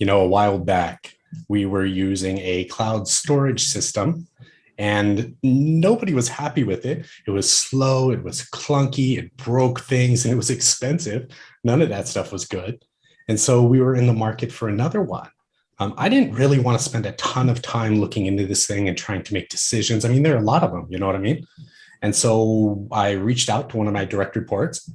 A while back, we were using a cloud storage system and nobody was happy with it. It was slow, it was clunky, it broke things, and it was expensive. None of that stuff was good. And so we were in the market for another one. I didn't really want to spend a ton of time looking into this thing and trying to make decisions. I mean, there are a lot of them, you know what I mean? And so I reached out to one of my direct reports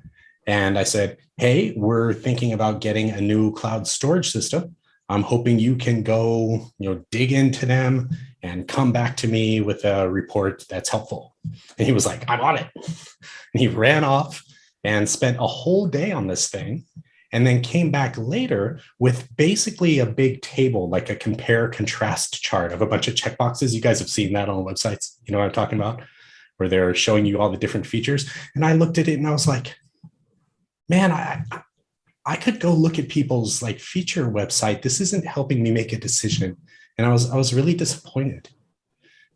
and I said, hey, we're thinking about getting a new cloud storage system. I'm hoping you can go, dig into them and come back to me with a report that's helpful. And he was like, I'm on it. And he ran off and spent a whole day on this thing and then came back later with basically a big table, like a compare contrast chart of a bunch of checkboxes. You guys have seen that on websites. You know what I'm talking about? Where they're showing you all the different features. And I looked at it and I was like, man, I could go look at people's like feature website. This isn't helping me make a decision. And I was really disappointed.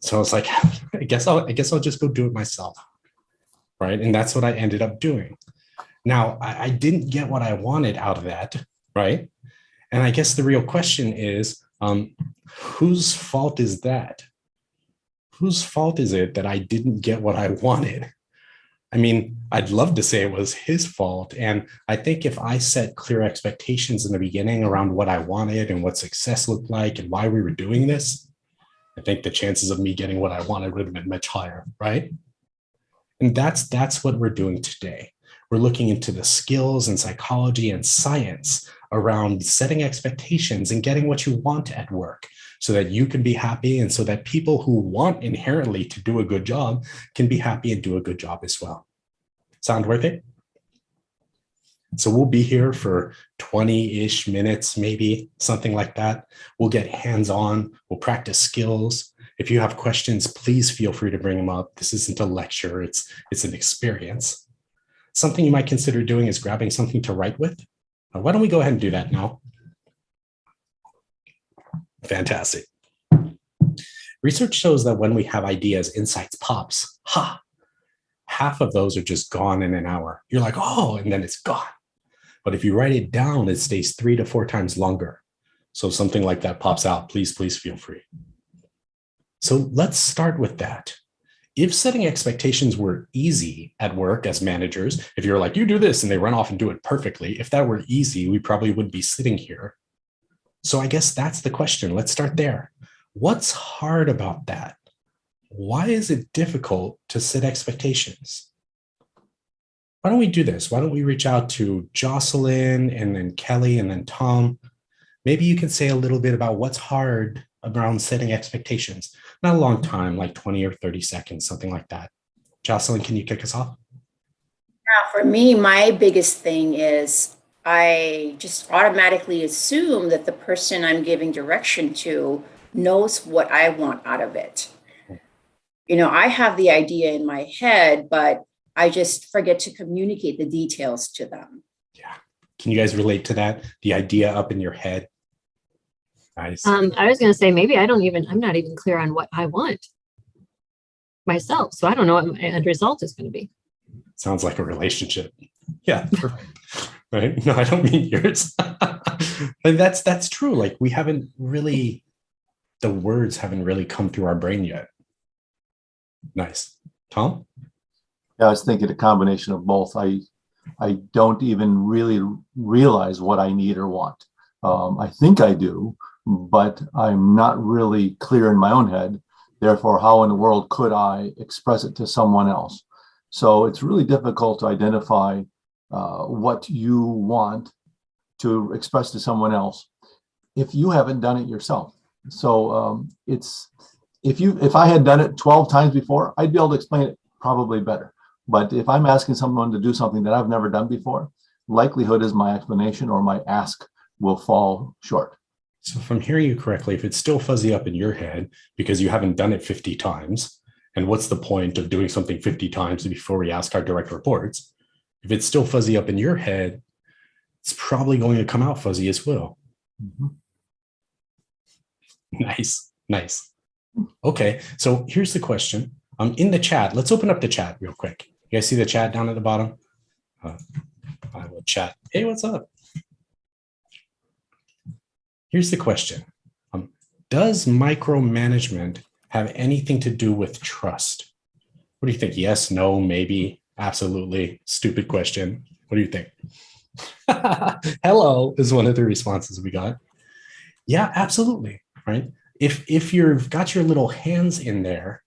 So I was like, I guess I'll just go do it myself. Right. And that's what I ended up doing. Now, I didn't get what I wanted out of that. Right. And I guess the real question is, whose fault is that? Whose fault is it that I didn't get what I wanted? I mean, I'd love to say it was his fault. And I think if I set clear expectations in the beginning around what I wanted and what success looked like and why we were doing this, I think the chances of me getting what I wanted would have been much higher, right? And that's what we're doing today. We're looking into the skills and psychology and science around setting expectations and getting what you want at work so that you can be happy and so that people who want inherently to do a good job can be happy and do a good job as well. Sound worth it? So we'll be here for 20-ish minutes, maybe something like that. We'll get hands-on, we'll practice skills. If you have questions, please feel free to bring them up. This isn't a lecture, it's an experience. Something you might consider doing is grabbing something to write with. Why don't we go ahead and do that now? Fantastic. Research shows that when we have ideas, insights pops. Half of those are just gone in an hour. You're like, oh, and then it's gone. But if you write it down, it stays 3 to 4 times longer. So if something like that pops out, please feel free. So let's start with that. If setting expectations were easy at work as managers, if you're like, you do this and they run off and do it perfectly, if that were easy, we probably wouldn't be sitting here. So I guess that's the question. Let's start there. What's hard about that? Why is it difficult to set expectations? Why don't we do this? Why don't we reach out to Jocelyn and then Kelly and then Tom? Maybe you can say a little bit about what's hard around setting expectations. Not a long time, like 20 or 30 seconds, something like that. Jocelyn, can you kick us off? Yeah, for me, my biggest thing is I just automatically assume that the person I'm giving direction to knows what I want out of it. I have the idea in my head, but I just forget to communicate the details to them. Yeah. Can you guys relate to that? The idea up in your head? Nice. I was going to say, maybe I'm not even clear on what I want myself. So I don't know what my end result is going to be. Sounds like a relationship. Yeah, perfect. Right? No, I don't mean yours. And that's true. Like the words haven't really come through our brain yet. Nice. Tom? Yeah, I was thinking a combination of both. I don't even really realize what I need or want. I think I do, but I'm not really clear in my own head. Therefore, how in the world could I express it to someone else? So it's really difficult to identify what you want to express to someone else if you haven't done it yourself. So if I had done it 12 times before, I'd be able to explain it probably better. But if I'm asking someone to do something that I've never done before, likelihood is my explanation or my ask will fall short. So if I'm hearing you correctly, if it's still fuzzy up in your head because you haven't done it 50 times, and what's the point of doing something 50 times before we ask our direct reports? If it's still fuzzy up in your head, it's probably going to come out fuzzy as well. Mm-hmm. Nice. Okay, so here's the question. In the chat, let's open up the chat real quick. You guys see the chat down at the bottom? I will chat. Hey, what's up? Here's the question. Does micromanagement have anything to do with trust? What do you think? Yes, no, maybe, absolutely. Stupid question. What do you think? Hello is one of the responses we got. Yeah, absolutely. Right. If you've got your little hands in there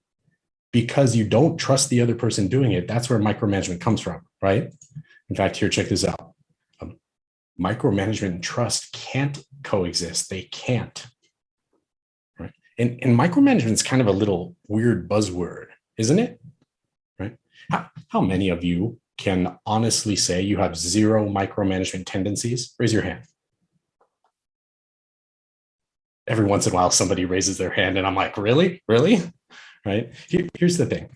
because you don't trust the other person doing it, that's where micromanagement comes from, right? In fact, here, check this out. Micromanagement and trust can't coexist. They can't. Right. And micromanagement is kind of a little weird buzzword, isn't it? Right. How many of you can honestly say you have zero micromanagement tendencies? Raise your hand. Every once in a while, somebody raises their hand and I'm like, really? Really? Right? Here's the thing.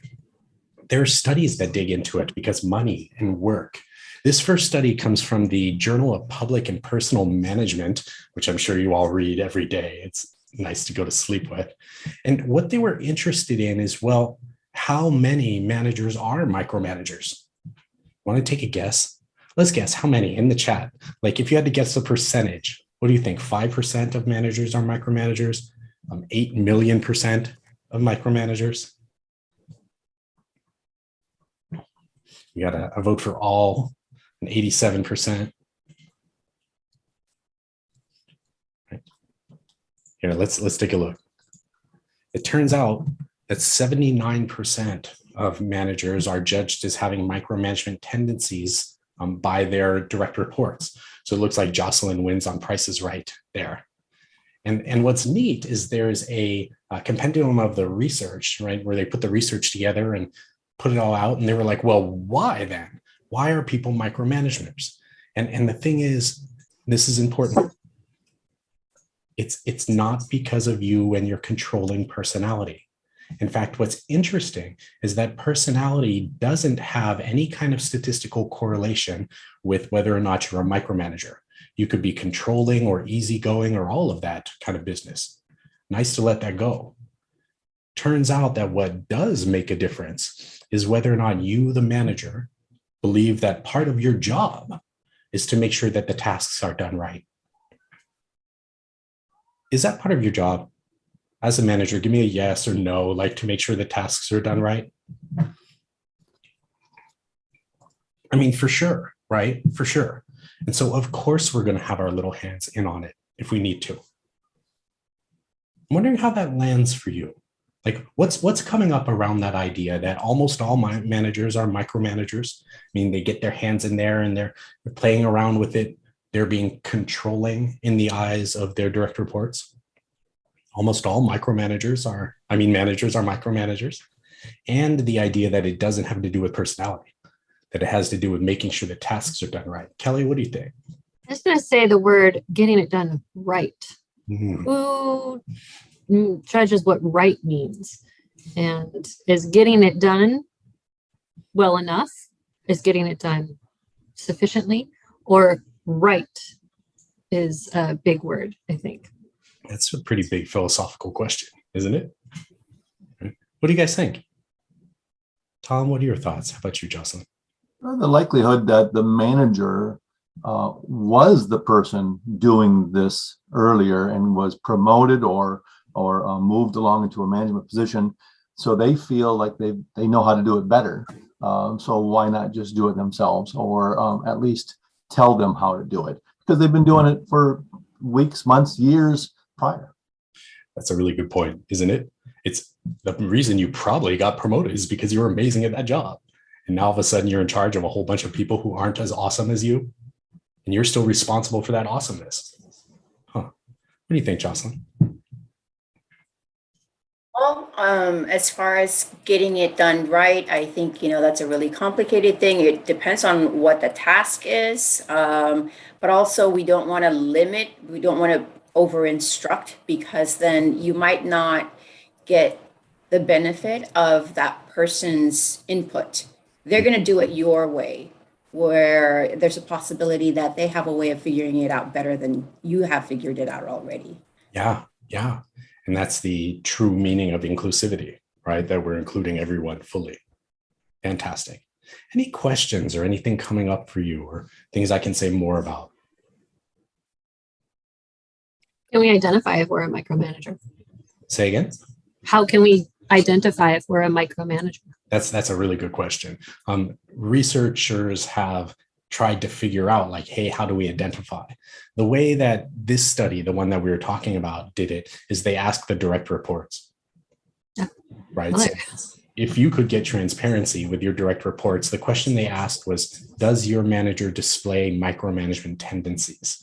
There are studies that dig into it because money and work. This first study comes from the Journal of Public and Personal Management, which I'm sure you all read every day. It's nice to go to sleep with. And what they were interested in is, well, how many managers are micromanagers? Want to take a guess? Let's guess how many in the chat. Like if you had to guess the percentage, what do you think? 5% of managers are micromanagers? 8 million% of micromanagers? We got a vote for all, an 87%. Right. Here, let's take a look. It turns out that 79% of managers are judged as having micromanagement tendencies by their direct reports. So it looks like Jocelyn wins on Price is Right there. And what's neat is there's a compendium of the research, right, where they put the research together and put it all out. And they were like, well, why then? Why are people micromanagers? And the thing is, this is important. It's not because of you and your controlling personality. In fact, what's interesting is that personality doesn't have any kind of statistical correlation with whether or not you're a micromanager. You could be controlling or easygoing or all of that kind of business. Nice to let that go. Turns out that what does make a difference is whether or not you, the manager, believe that part of your job is to make sure that the tasks are done right. Is that part of your job? As a manager, give me a yes or no, like to make sure the tasks are done right. I mean, for sure, right? For sure. And so, of course, we're going to have our little hands in on it if we need to. I'm wondering how that lands for you. Like, what's coming up around that idea that almost all managers are micromanagers? I mean, they get their hands in there and they're playing around with it. They're being controlling in the eyes of their direct reports. Almost all managers are micromanagers. And the idea that it doesn't have to do with personality, that it has to do with making sure the tasks are done right. Kelly, what do you think? I'm just going to say the word getting it done right. Mm. Who judges what right means? And is getting it done well enough? Is getting it done sufficiently? Or right is a big word, I think. That's a pretty big philosophical question, isn't it? What do you guys think? Tom, what are your thoughts? How about you, Jocelyn? The likelihood that the manager was the person doing this earlier and was promoted or moved along into a management position, so they feel like they know how to do it better. So why not just do it themselves, or at least tell them how to do it, because they've been doing it for weeks, months, years prior. That's a really good point, isn't it? It's the reason you probably got promoted is because you were amazing at that job. And now all of a sudden you're in charge of a whole bunch of people who aren't as awesome as you. And you're still responsible for that awesomeness. Huh. What do you think, Jocelyn? Well, as far as getting it done right, I think, that's a really complicated thing. It depends on what the task is. But also we don't want to over instruct, because then you might not get the benefit of that person's input. They're going to do it your way, where there's a possibility that they have a way of figuring it out better than you have figured it out already. Yeah. And that's the true meaning of inclusivity, right? That we're including everyone fully. Fantastic. Any questions or anything coming up for you, or things I can say more about? Can we identify if we're a micromanager? Say again? How can we identify if we're a micromanager? That's a really good question. Researchers have tried to figure out like, hey, how do we identify? The way that this study, the one that we were talking about, did it is they asked the direct reports. Yeah. Right. Well, So if you could get transparency with your direct reports, the question they asked was, does your manager display micromanagement tendencies?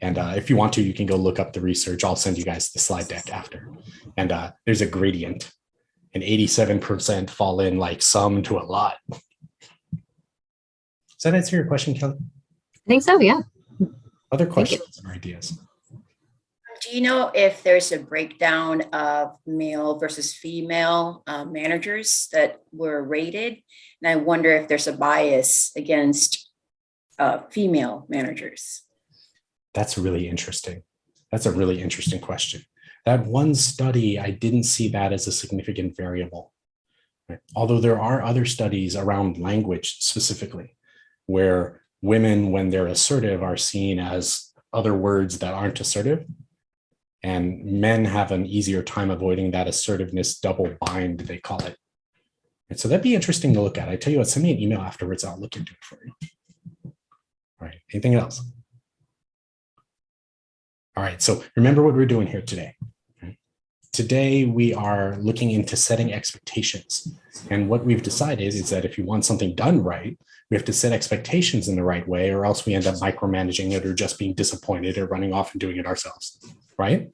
And if you want to, you can go look up the research. I'll send you guys the slide deck after. And there's a gradient, and 87% fall in like some to a lot. Does that answer your question, Kelly? I think so, yeah. Other questions or ideas? Do you know if there's a breakdown of male versus female managers that were rated? And I wonder if there's a bias against female managers. That's really interesting. That's a really interesting question. That one study, I didn't see that as a significant variable. Right? Although there are other studies around language specifically, where women, when they're assertive, are seen as other words that aren't assertive. And men have an easier time avoiding that assertiveness double bind, they call it. And so that'd be interesting to look at. I tell you what, send me an email afterwards. I'll look into it for you. All right. Anything else? All right. So remember what we're doing here today. Today, we are looking into setting expectations. And what we've decided is that if you want something done right, we have to set expectations in the right way, or else we end up micromanaging it or just being disappointed or running off and doing it ourselves, right?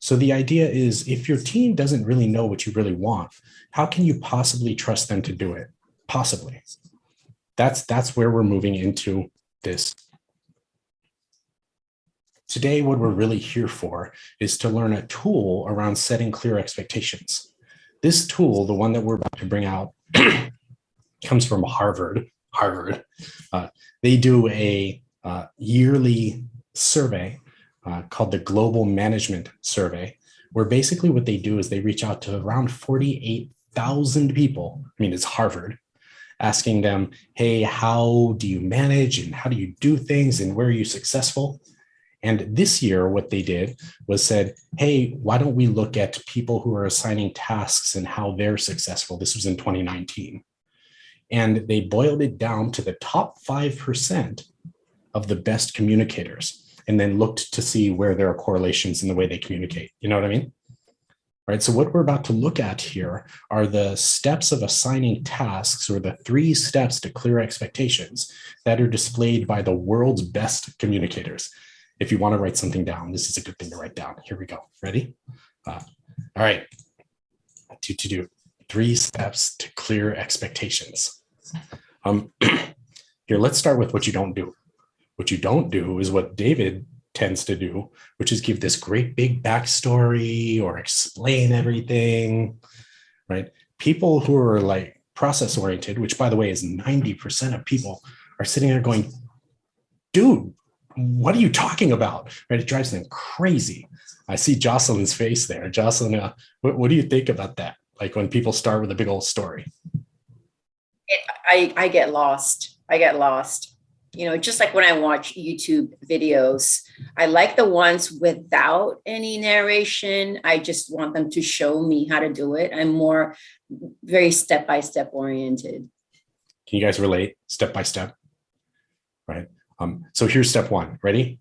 So the idea is, if your team doesn't really know what you really want, how can you possibly trust them to do it? Possibly. That's where we're moving into this. Today, what we're really here for is to learn a tool around setting clear expectations. This tool, the one that we're about to bring out, comes from Harvard. They do a yearly survey called the Global Management Survey, where basically what they do is they reach out to around 48,000 people. I mean, it's Harvard, asking them, hey, how do you manage and how do you do things and where are you successful? And this year, what they did was said, hey, why don't we look at people who are assigning tasks and how they're successful? This was in 2019. And they boiled it down to the top 5% of the best communicators, and then looked to see where there are correlations in the way they communicate. You know what I mean? Right. So what we're about to look at here are the steps of assigning tasks, or the 3 steps to clear expectations that are displayed by the world's best communicators. If you want to write something down, this is a good thing to write down. Here we go. Ready? All right. To do 3 steps to clear expectations. Here, let's start with what you don't do. What you don't do is what David tends to do, which is give this great big backstory or explain everything, right? People who are like process oriented, which by the way is 90% of people, are sitting there going, dude, what are you talking about? Right? It drives them crazy. I see Jocelyn's face there. Jocelyn, what do you think about that? Like when people start with a big old story. I get lost. You know, just like when I watch YouTube videos, I like the ones without any narration. I just want them to show me how to do it. I'm more very step-by-step oriented. Can you guys relate step by step? Right. So here's step 1. Ready?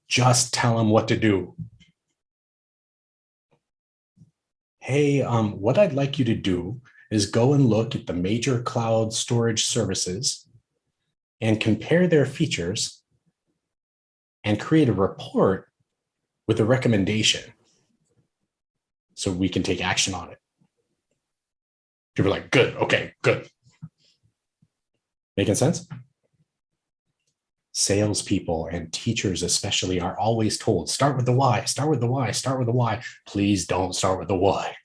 Just tell them what to do. Hey, what I'd like you to do is go and look at the major cloud storage services and compare their features and create a report with a recommendation so we can take action on it. People are like, good, okay, good. Making sense? Salespeople and teachers especially are always told, start with the why, start with the why, start with the why. Please don't start with the why.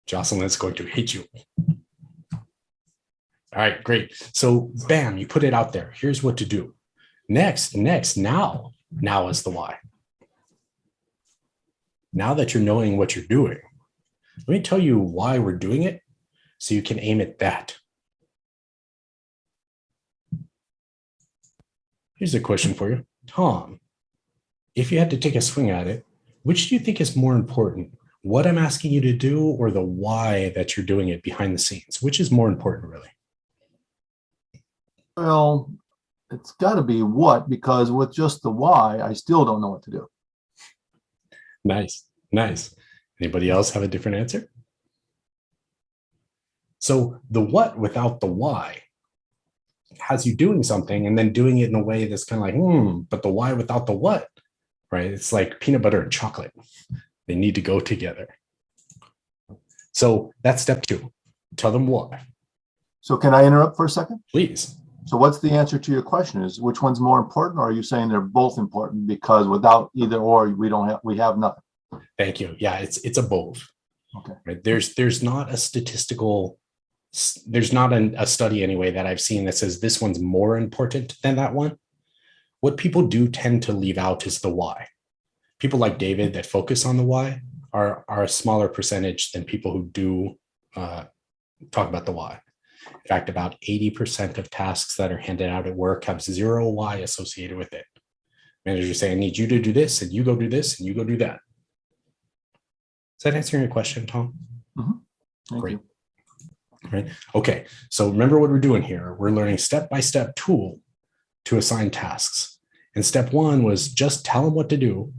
Jocelyn is going to hate you. All right, great. So bam, you put it out there. Here's what to do. Next, now is the why. Now that you're knowing what you're doing, let me tell you why we're doing it so you can aim at that. Here's a question for you. Tom, if you had to take a swing at it, which do you think is more important? What I'm asking you to do or the why that you're doing it behind the scenes? Which is more important, really? Well, it's got to be what, because with just the why, I still don't know what to do. Nice, nice. Anybody else have a different answer? So the what without the why has you doing something and then doing it in a way that's kind of like, but the why without the what, right? It's like peanut butter and chocolate. They need to go together. So that's step 2. Tell them why. So can I interrupt for a second? Please. So what's the answer to your question? Is which one's more important, or are you saying they're both important because without either or we have nothing? Thank you. Yeah, it's a both. Okay. Right? There's not a statistical, there's not a study anyway that I've seen that says this one's more important than that one. What people do tend to leave out is the why. People like David that focus on the why are a smaller percentage than people who do talk about the why. In fact, about 80% of tasks that are handed out at work have 0 why associated with it. Managers say, I need you to do this, and you go do this, and you go do that. Is that answering your question, Tom? Mm-hmm. Great. Right. Okay. So remember what we're doing here. We're learning step-by-step tool to assign tasks. And step 1 was just tell them what to do.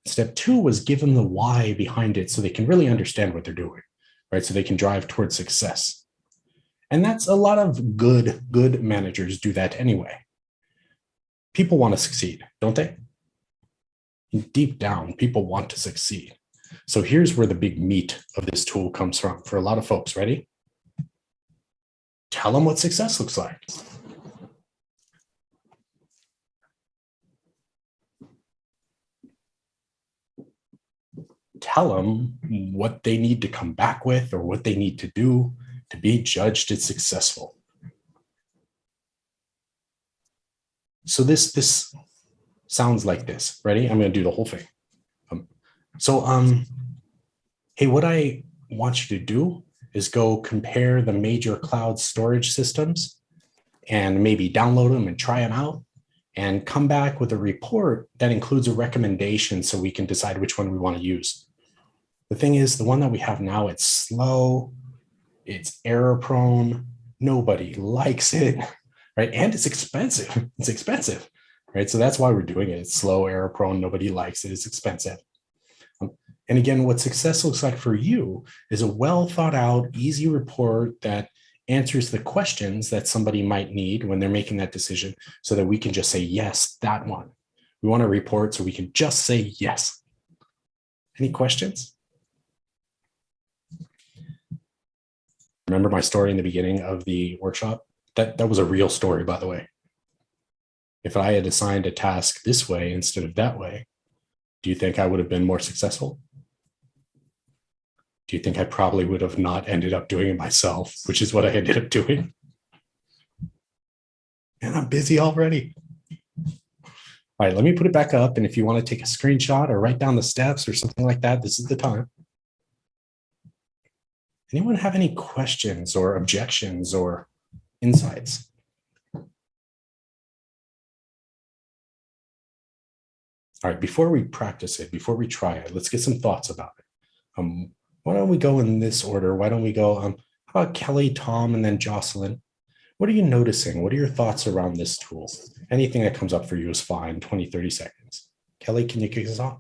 Step 2 was give them the why behind it so they can really understand what they're doing, right? So they can drive towards success. And that's a lot of good managers do that anyway. People want to succeed, don't they? Deep down, people want to succeed. So here's where the big meat of this tool comes from for a lot of folks. Ready? Tell them what success looks like. Tell them what they need to come back with or what they need to do to be judged as successful. So this sounds like this. Ready? I'm going to do the whole thing. Hey, what I want you to do is go compare the major cloud storage systems and maybe download them and try them out and come back with a report that includes a recommendation so we can decide which one we want to use. The thing is, the one that we have now, it's slow, it's error prone, nobody likes it, right? And it's expensive. It's expensive, right? So that's why we're doing it. It's slow, error prone, nobody likes it, it's expensive. And again, what success looks like for you is a well thought out, easy report that answers the questions that somebody might need when they're making that decision so that we can just say, yes, that one. We want a report so we can just say yes. Any questions? Remember my story in the beginning of the workshop? That was a real story, by the way. If I had assigned a task this way instead of that way, do you think I would have been more successful? Do you think I probably would have not ended up doing it myself, which is what I ended up doing? And I'm busy already. All right, let me put it back up. And if you want to take a screenshot or write down the steps or something like that, this is the time. Anyone have any questions or objections or insights? All right, before we practice it, before we try it, let's get some thoughts about it. Why don't we go in this order? Why don't we go, how about Kelly, Tom, and then Jocelyn? What are you noticing? What are your thoughts around this tool? Anything that comes up for you is fine, 20, 30 seconds. Kelly, can you kick us off?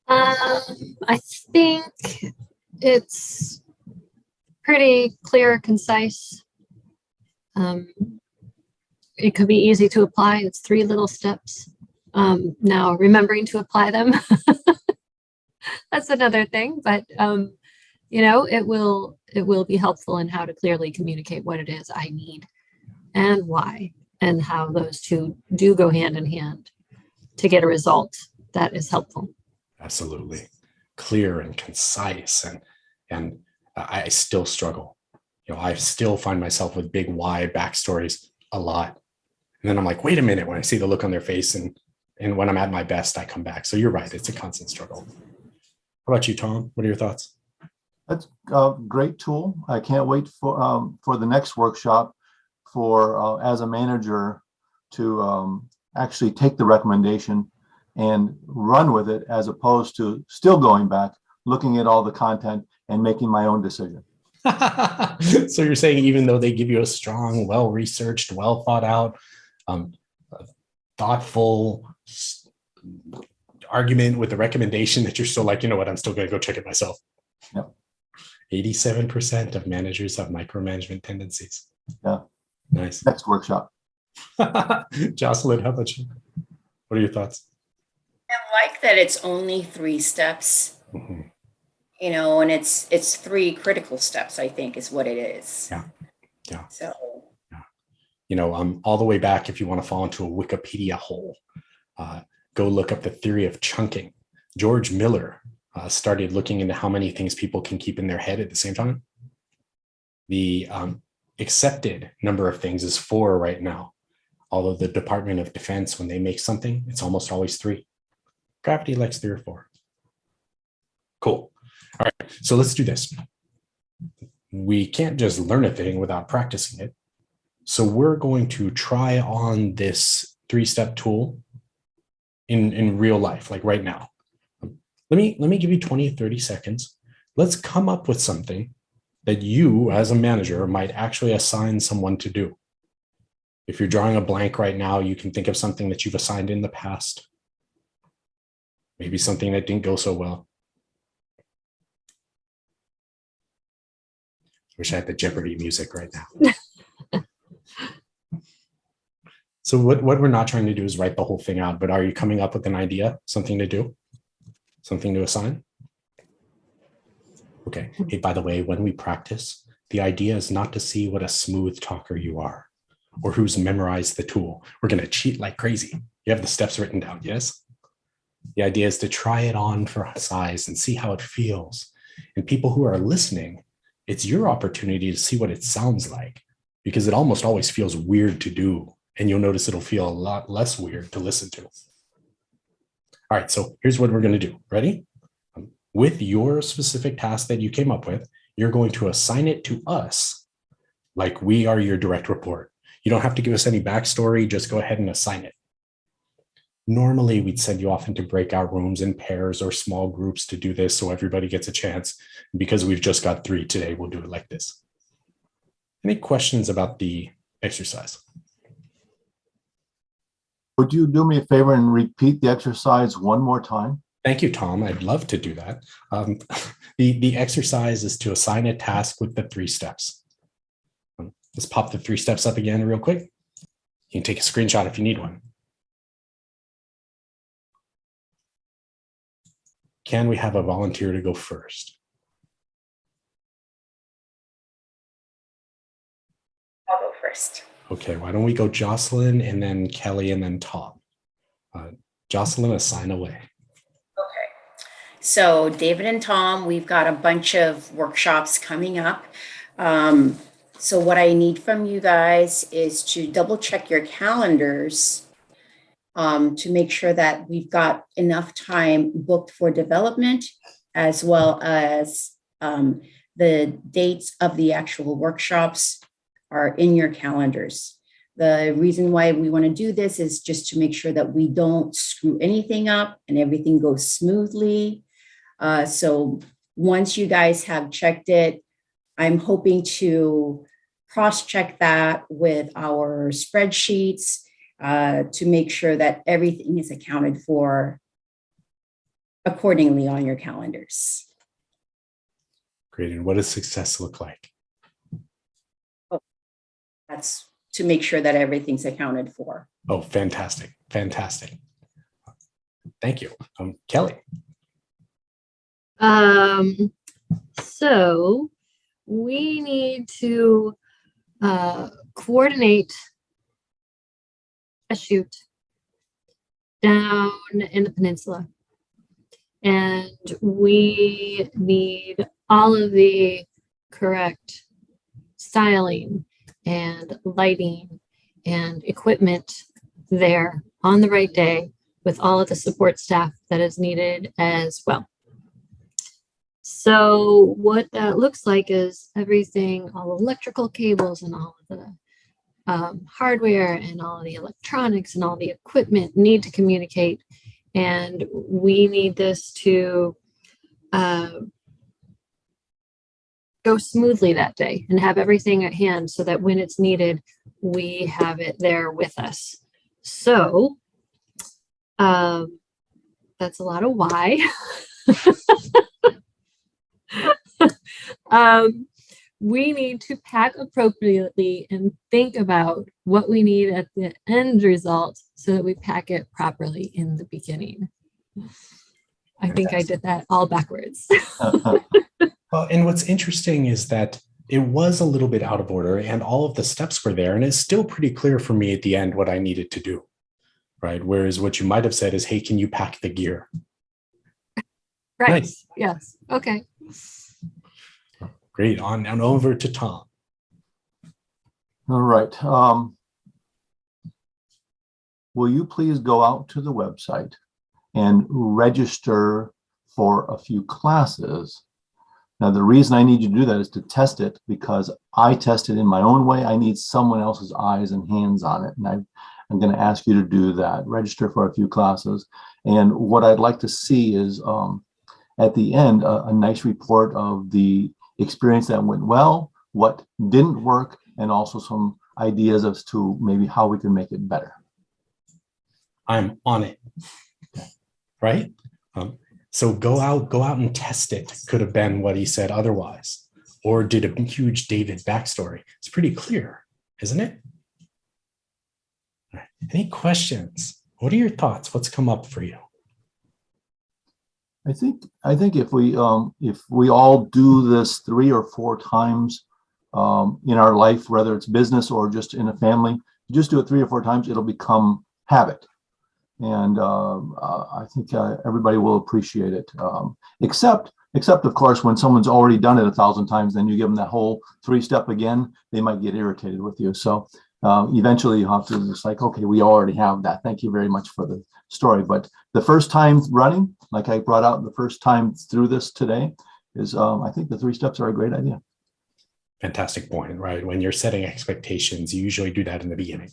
I think it's pretty clear, concise. It could be easy to apply. It's 3 little steps. Now remembering to apply them, that's another thing, but it will be helpful in how to clearly communicate what it is I need and why, and how those two do go hand in hand to get a result that is helpful. Absolutely. Clear and concise. And I still struggle. I still find myself with big why backstories a lot. And then I'm like, wait a minute, when I see the look on their face and when I'm at my best, I come back. So you're right. It's a constant struggle. How about you, Tom? What are your thoughts? That's a great tool. I can't wait for the next workshop for as a manager to actually take the recommendation and run with it, as opposed to still going back, looking at all the content and making my own decision. So you're saying even though they give you a strong, well-researched, well thought out, um, thoughtful argument with the recommendation, that you're still like, you know what, I'm still going to go check it myself. Yep. 87% of managers have micromanagement tendencies. Yeah. Nice. Next workshop. Jocelyn, how about you? What are your thoughts? I like that it's only 3 steps, Mhm. you know, and it's 3 critical steps, I think, is what it is. Yeah. Yeah. So, You know, all the way back, if you want to fall into a Wikipedia hole, go look up the theory of chunking. George Miller started looking into how many things people can keep in their head at the same time. The accepted number of things is 4 right now. Although the Department of Defense, when they make something, it's almost always 3. Gravity likes 3 or 4. Cool. All right, so let's do this. We can't just learn a thing without practicing it. So we're going to try on this 3-step tool in real life, like right now. Let me give you 20, 30 seconds. Let's come up with something that you as a manager might actually assign someone to do. If you're drawing a blank right now, you can think of something that you've assigned in the past. Maybe something that didn't go so well. Wish I had the Jeopardy music right now. So what we're not trying to do is write the whole thing out, but are you coming up with an idea, something to do, something to assign? Okay. Hey, by the way, when we practice, the idea is not to see what a smooth talker you are or who's memorized the tool. We're going to cheat like crazy. You have the steps written down, yes? The idea is to try it on for size and see how it feels. And people who are listening, it's your opportunity to see what it sounds like, because it almost always feels weird to do. And you'll notice it'll feel a lot less weird to listen to. All right, so here's what we're going to do. Ready? With your specific task that you came up with, you're going to assign it to us like we are your direct report. You don't have to give us any backstory. Just go ahead and assign it. Normally, we'd send you off into breakout rooms in pairs or small groups to do this so everybody gets a chance. Because we've just got 3 today, we'll do it like this. Any questions about the exercise? Would you do me a favor and repeat the exercise one more time? Thank you, Tom. I'd love to do that. The exercise is to assign a task with the 3 steps. Let's pop the 3 steps up again real quick. You can take a screenshot if you need one. Can we have a volunteer to go first? I'll go first. Okay, why don't we go Jocelyn and then Kelly and then Tom. Jocelyn, assign away. Okay. So David and Tom, we've got a bunch of workshops coming up. So what I need from you guys is to double check your calendars to make sure that we've got enough time booked for development, as well as the dates of the actual workshops are in your calendars. The reason why we want to do this is just to make sure that we don't screw anything up and everything goes smoothly. So once you guys have checked it, I'm hoping to cross-check that with our spreadsheets to make sure that everything is accounted for accordingly on your calendars. Great. And what does success look like? That's to make sure that everything's accounted for. Oh, fantastic. Fantastic. Thank you. Kelly. So we need to coordinate a shoot down in the peninsula. And we need all of the correct styling and lighting and equipment there on the right day with all of the support staff that is needed as well. So what that looks like is everything, all electrical cables and all of the hardware and all the electronics and all the equipment need to communicate. And we need this to go smoothly that day and have everything at hand so that when it's needed, we have it there with us. So that's a lot of why. We need to pack appropriately and think about what we need at the end result so that we pack it properly in the beginning. I think I did that all backwards. Well, and what's interesting is that it was a little bit out of order and all of the steps were there, and it's still pretty clear for me at the end what I needed to do, right? Whereas what you might have said is, hey, can you pack the gear? Right. Nice. Yes. Okay. Great. On and over to Tom. All right. Will you please go out to the website and register for a few classes? Now, the reason I need you to do that is to test it, because I test it in my own way. I need someone else's eyes and hands on it. And I'm going to ask you to do that, register for a few classes. And what I'd like to see is at the end, a nice report of the experience that went well, what didn't work, and also some ideas as to maybe how we can make it better. I'm on it. Right? So go out and test it. Could have been what he said otherwise, or did a huge David backstory. It's pretty clear, isn't it? All right. Any questions? What are your thoughts? What's come up for you? I think if we all do this 3 or 4 times in our life, whether it's business or just in a family, you just do it 3 or 4 times, it'll become habit. And I think everybody will appreciate it. Except of course, when someone's already done it 1,000 times, then you give them that whole 3-step again, they might get irritated with you. So eventually you have to just like, okay, we already have that. Thank you very much for the story. But the first time running, like I brought out the first time through this today, is I think the 3 steps are a great idea. Fantastic point, right? When you're setting expectations, you usually do that in the beginning.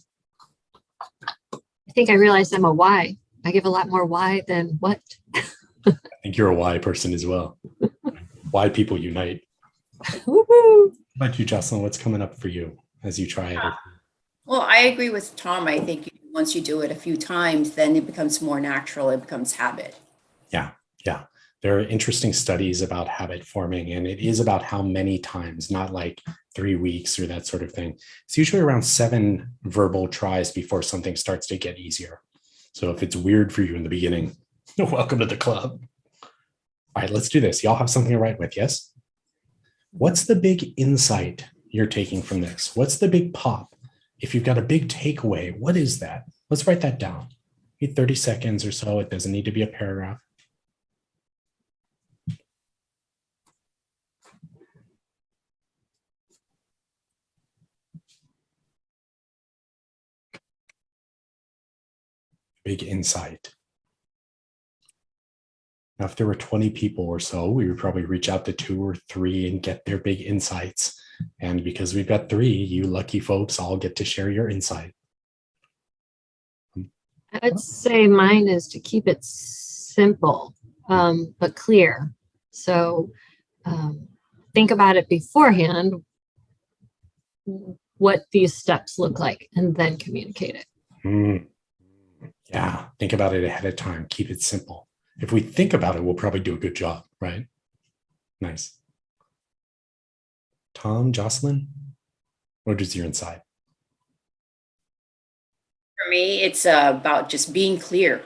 I think I realized I'm a why. I give a lot more why than what. I think you're a why person as well. Why people unite. Woo-hoo. How about you, Jocelyn? What's coming up for you as you try it? Well, I agree with Tom. I think once you do it a few times, then it becomes more natural. It becomes habit. Yeah. There are interesting studies about habit forming, and it is about how many times, not like 3 weeks or that sort of thing. It's usually around 7 verbal tries before something starts to get easier. So if it's weird for you in the beginning, welcome to the club. All right, let's do this. Y'all have something to write with, yes? What's the big insight you're taking from this? What's the big pop? If you've got a big takeaway, what is that? Let's write that down. Maybe 30 seconds or so. It doesn't need to be a paragraph. Big insight. Now, if there were 20 people or so, we would probably reach out to 2 or 3 and get their big insights. And because we've got 3, you lucky folks all get to share your insight. I'd say mine is to keep it simple, but clear. So think about it beforehand, what these steps look like, and then communicate it. Yeah, think about it ahead of time. Keep it simple. If we think about it, we'll probably do a good job, right? Nice. Tom, Jocelyn, what is your insight? For me, it's about just being clear.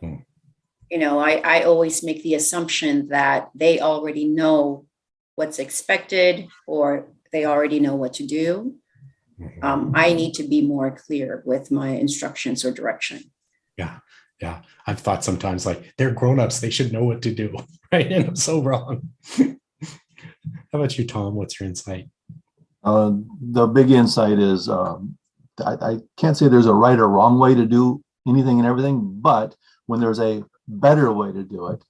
You know, I always make the assumption that they already know what's expected or they already know what to do. I need to be more clear with my instructions or direction. Yeah. I've thought sometimes like they're grown-ups, they should know what to do, right? And I'm so wrong. How about you, Tom? What's your insight? The big insight is I can't say there's a right or wrong way to do anything and everything, but when there's a better way to do it,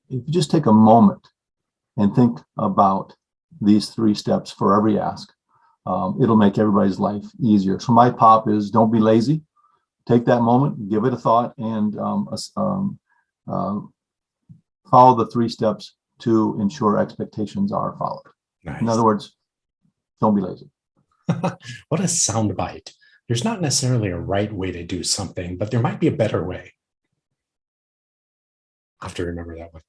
if you just take a moment and think about these 3 steps for every ask, it'll make everybody's life easier. So my pop is don't be lazy. Take that moment, give it a thought, and follow the 3 steps to ensure expectations are followed. Nice. In other words, don't be lazy. What a sound bite. There's not necessarily a right way to do something, but there might be a better way. I have to remember that one.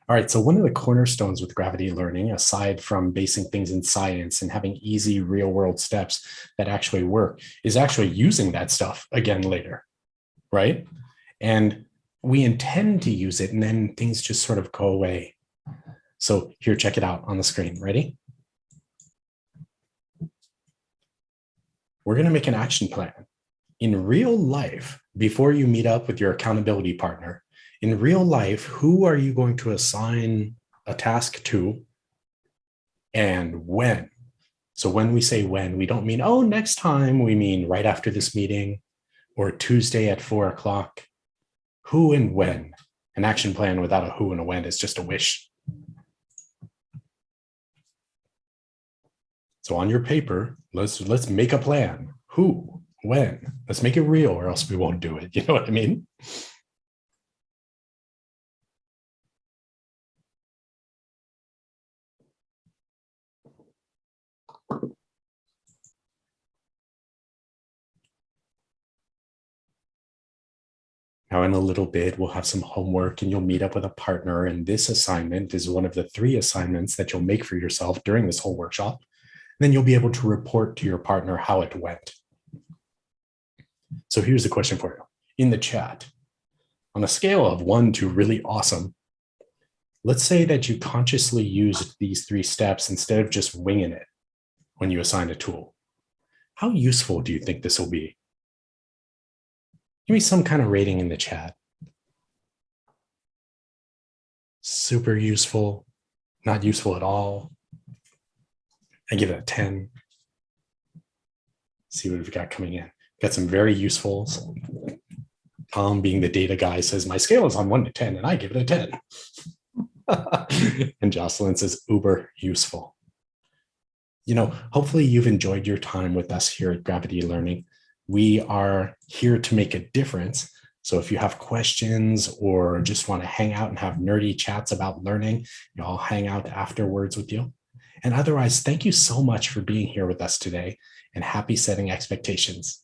All right, so one of the cornerstones with gravity learning, aside from basing things in science and having easy real-world steps that actually work, is actually using that stuff again later, right? And we intend to use it, and then things just sort of go away. So here, check it out on the screen. Ready? We're going to make an action plan. In real life, before you meet up with your accountability partner, in real life, who are you going to assign a task to and when? So when we say when, we don't mean, oh, next time. We mean right after this meeting or Tuesday at 4 o'clock. Who and when? An action plan without a who and a when is just a wish. So on your paper, let's make a plan. Who, when? Let's make it real, or else we won't do it. You know what I mean? Now, in a little bit, we'll have some homework and you'll meet up with a partner. And this assignment is one of the 3 assignments that you'll make for yourself during this whole workshop. And then you'll be able to report to your partner how it went. So here's the question for you in the chat. On a scale of 1 to really awesome, let's say that you consciously used these 3 steps instead of just winging it when you assign a tool. How useful do you think this will be? Give me some kind of rating in the chat. Super useful, not useful at all. I give it a 10. See what we've got coming in. Got some very useful. Tom, being the data guy, says my scale is on 1 to 10 and I give it a 10. And Jocelyn says uber useful. You know, hopefully you've enjoyed your time with us here at Gravity Learning. We are here to make a difference. So if you have questions or just want to hang out and have nerdy chats about learning, I'll hang out afterwards with you. And otherwise, thank you so much for being here with us today, and happy setting expectations.